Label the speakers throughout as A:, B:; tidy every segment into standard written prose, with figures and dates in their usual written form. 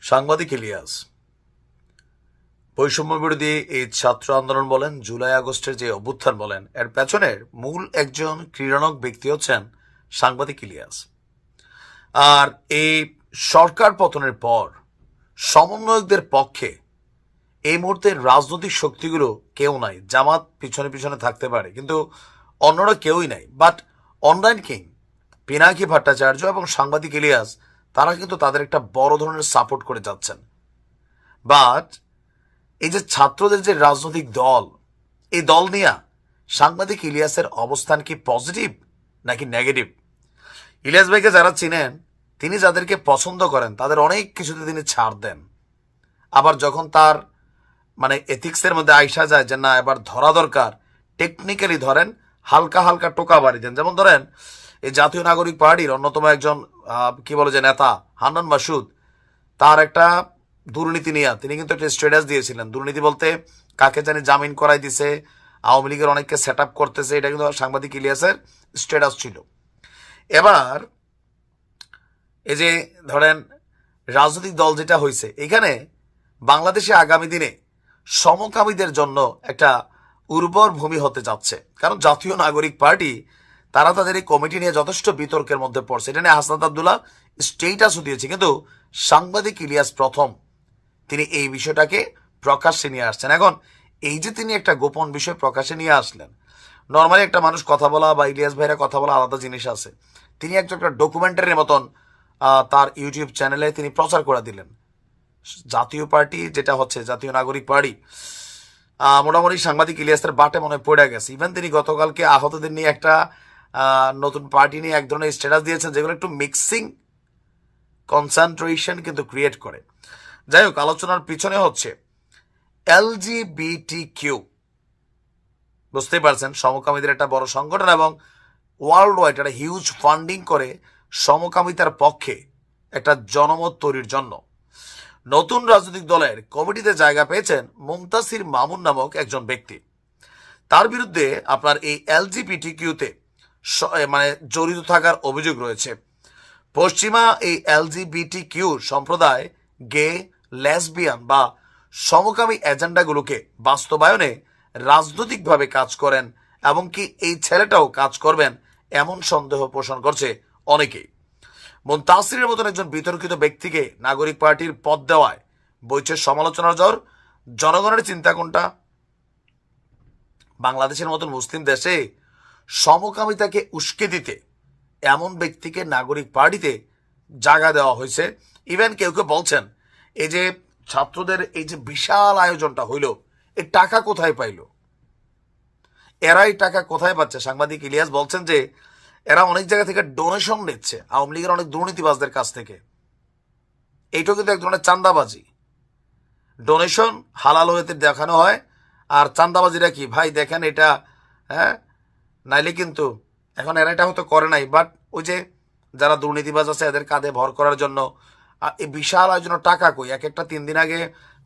A: সাংবাদিক ইলিয়াস বৈষম্য বিরোধী এই ছাত্র আন্দোলন বলেন, জুলাই আগস্টের যে অভ্যুত্থান বলেন, এর পেছনের মূল একজন ক্রীড়নক ব্যক্তি হচ্ছেন সাংবাদিক ইলিয়াস। আর এই সরকার পতনের পর সমন্বয়কদের পক্ষে এই মুহূর্তে রাজনৈতিক শক্তিগুলো কেউ নাই। জামাত পিছনে পিছনে থাকতে পারে, কিন্তু অন্যরা কেউই নাই। But online king Pinaki Bhattacharya এবং সাংবাদিক ইলিয়াস, তারা কিন্তু তাদের একটা বড় ধরনের সাপোর্ট করে যাচ্ছেন। বাট এই যে ছাত্রদের যে রাজনৈতিক দল, এই দল নিয়ে সাংবাদিক ইলিয়াসের অবস্থান কি পজিটিভ নাকি নেগেটিভ? ইলিয়াস ভাইকে যারা চিনেন, তিনি যাদেরকে পছন্দ করেন তাদের অনেক কিছুতে তিনি ছাড় দেন। আবার যখন তার এথিক্সের মধ্যে আইসা যায় যে না এবার ধরা দরকার, টেকনিক্যালি ধরেন, হালকা হালকা টোকা বাড়ি দেন। যেমন ধরেন এই জাতীয় নাগরিক পার্টির অন্যতম একজন কি বলে যে নেতা হান্নান মাসুদ, তার একটা দুর্নীতি নিয়ে তিনি কিন্তু একটা স্ট্যাটাস দিয়েছিলেন। দুর্নীতি বলতে কাকে জানি জামিন করাই দিছে, আওয়ামী লীগের অনেককে সেট আপ করতেছে, এটা কিন্তু সাংবাদিক ইলিয়াসের স্ট্যাটাস ছিল। এবার এই যে ধরেন রাজনৈতিক দল যেটা হয়েছে, এখানে বাংলাদেশে আগামী দিনে সমকামীদের জন্য একটা উর্বর ভূমি হতে যাচ্ছে। কারণ জাতীয় নাগরিক পার্টি তারা তাদের এই কমিটি নিয়ে যথেষ্ট বিতর্কের মধ্যে পড়ছে। এটা নিয়ে হাসনাত আব্দুল্লাহ স্টেটাসও দিয়েছে, কিন্তু সাংবাদিক ইলিয়াস প্রথম তিনি এই বিষয়টাকে প্রকাশ্যে নিয়ে আসছেন। এখন এই যে তিনি একটা গোপন বিষয় প্রকাশ্যে নিয়ে আসলেন, নর্মালি একটা মানুষ কথা বলা বা ইলিয়াস ভাইরা কথা বলা আলাদা জিনিস আছে। তিনি একটা ডকুমেন্টারির মতন তার ইউটিউব চ্যানেলে তিনি প্রচার করে দিলেন। জাতীয় পার্টি যেটা হচ্ছে জাতীয় নাগরিক পার্টি, মোটামুটি সাংবাদিক ইলিয়াসের বাটে মনে পড়ে গেছে। ইভেন তিনি গতকালকে আহতদের নিয়ে একটা নতুন পার্টি নিয়ে এক ধরনের স্ট্যাটাস দিয়েছেন, যেগুলো একটু মিক্সিং কনসেন্ট্রেশন কিন্তু ক্রিয়েট করে। যাই হোক, আলোচনার পিছনে হচ্ছে LGBTQ, বুঝতেই পারছেন, সমকামীদের একটা বড় সংগঠন এবং ওয়ার্ল্ড ওয়াইড একটা হিউজ ফান্ডিং করে সমকামিতার পক্ষে একটা জনমত তৈরির জন্য। নতুন রাজনৈতিক দলের কমিটিতে জায়গা পেয়েছেন মুমতাসির মামুন নামক একজন ব্যক্তি। তার বিরুদ্ধে আপনার এই LGBTQ-তে জড়িত থাকার অভিযোগ রয়েছে। পশ্চিমা এই LGBTQ সম্প্রদায় গে, লেসবিয়ান বা সমকামী এজেন্ডাগুলোকে বাস্তবায়নে রাজনৈতিকভাবে কাজ করেন, এমনকি এই ছেলেটাও কাজ করবেন এমন সন্দেহ পোষণ করছে অনেকেই। মুনতাসিরের মতন একজন বিতর্কিত ব্যক্তিকে নাগরিক পার্টির পদ দেওয়ায় বইছে সমালোচনার জ্বর। জনগণের চিন্তা কোনটা? বাংলাদেশের মতন মুসলিম দেশে সমকামিতাকে উস্কে দিতে এমন ব্যক্তিকে নাগরিক পার্টিতে জায়গা দেওয়া হয়েছে। ইভেন কেউ কেউ বলছেন এই যে ছাত্রদের এই যে বিশাল আয়োজনটা হইল, এই টাকা কোথায় পাইল? এরাই টাকা কোথায় পাচ্ছে? সাংবাদিক ইলিয়াস বলছেন যে এরা অনেক জায়গা থেকে ডোনেশন নিচ্ছে আওয়ামী লীগের অনেক দুর্নীতিবাজদের কাছ থেকে। এইটাও কিন্তু এক ধরনের চান্দাবাজি। ডোনেশন হালাল হয়েতে দেখানো হয়, আর চান্দাবাজিরা কি ভাই দেখেন এটা, হ্যাঁ, নাইলে কিন্তু এখন এরা এটা হয়তো করে নাই, বাট ওই যে যারা দুর্নীতিবাজ আছে এদের কাঁধে ভর করার জন্য এই বিশাল আয়োজনের টাকা কই? এক একটা 3 দিন আগে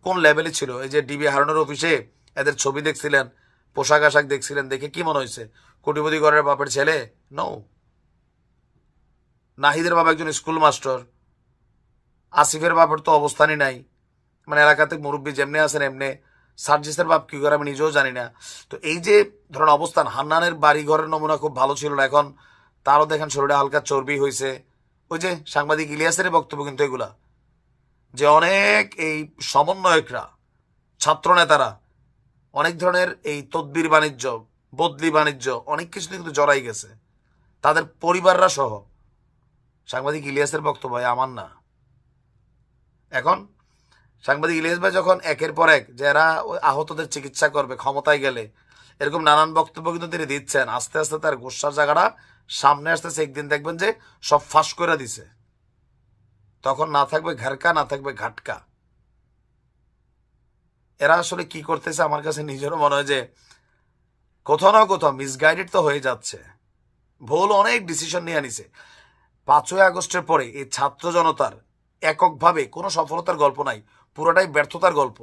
A: কোন লেভেলে ছিল? এই যে ডিবি হারুনের অফিসে এদের ছবি দেখছিলেন, পোশাক আশাক দেখছিলেন, দেখে কি মনে হয়েছে কোটিপতি ঘরের বাপের ছেলে? নো। নাহিদের বাবা একজন স্কুল মাস্টার, আসিফের বাপের তো অবস্থানই নাই, এলাকাতে মুরব্বী যেমনি আছেন এমনি। সার্জিসের বাপ কি করে আমি নিজেও জানি না। তো এই যে ধরেন অবস্থান, হান্নানের বাড়ি ঘরের নমুনা খুব ভালো ছিল না, এখন তারও দেখেন শরীরে হালকা চর্বি হয়েছে। ওই যে সাংবাদিক ইলিয়াসের বক্তব্য কিন্তু এগুলা, যে অনেক এই সমন্বয়করা, ছাত্র নেতারা অনেক ধরনের এই তদবির বাণিজ্য, বদলি বাণিজ্য, অনেক কিছুতে কিন্তু জড়াই গেছে, তাদের পরিবাররা সহ। সাংবাদিক ইলিয়াসের বক্তব্য আমার না। এখন সাংবাদিক ইলিয়াস ভাই যখন একের পর এক যারা আহতদের চিকিৎসা করবে ক্ষমতায় গেলে, এরকম নানান বক্তব্য কিন্তু তিনি দিচ্ছেন, আস্তে আস্তে তার গোসার জায়গাটা সামনে আসতেছে। একদিন দেখবেন যে সব ফাঁস করে দিছে, তখন না থাকবে ঘাটকা, না থাকবে ঘাটকা। এরা আসলে কি করতেছে আমার কাছে নিজেরও মনে হয় যে কোথাও না কোথাও মিসগাইডেড তো হয়ে যাচ্ছে। ভুল অনেক ডিসিশন নিয়ে নিছে। 5ই আগস্টের পরে এই ছাত্র জনতার এককভাবে কোনো সফলতার গল্প নাই, পুরোটাই ব্যর্থতার গল্প।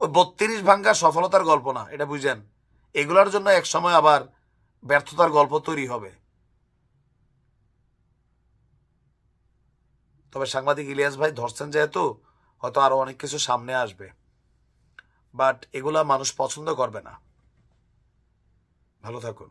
A: ওই 32 ভাঙ্গা সফলতার গল্প না, এটা বুঝেন। এগুলোর জন্য এক সময় আবার ব্যর্থতার গল্প তৈরি হবে। তবে সাংবাদিক ইলিয়াস ভাই ধরছেন যেহেতু হয়তো আরো অনেক কিছু সামনে আসবে, বাট এগুলা মানুষ পছন্দ করবে না। ভালো থাকুন।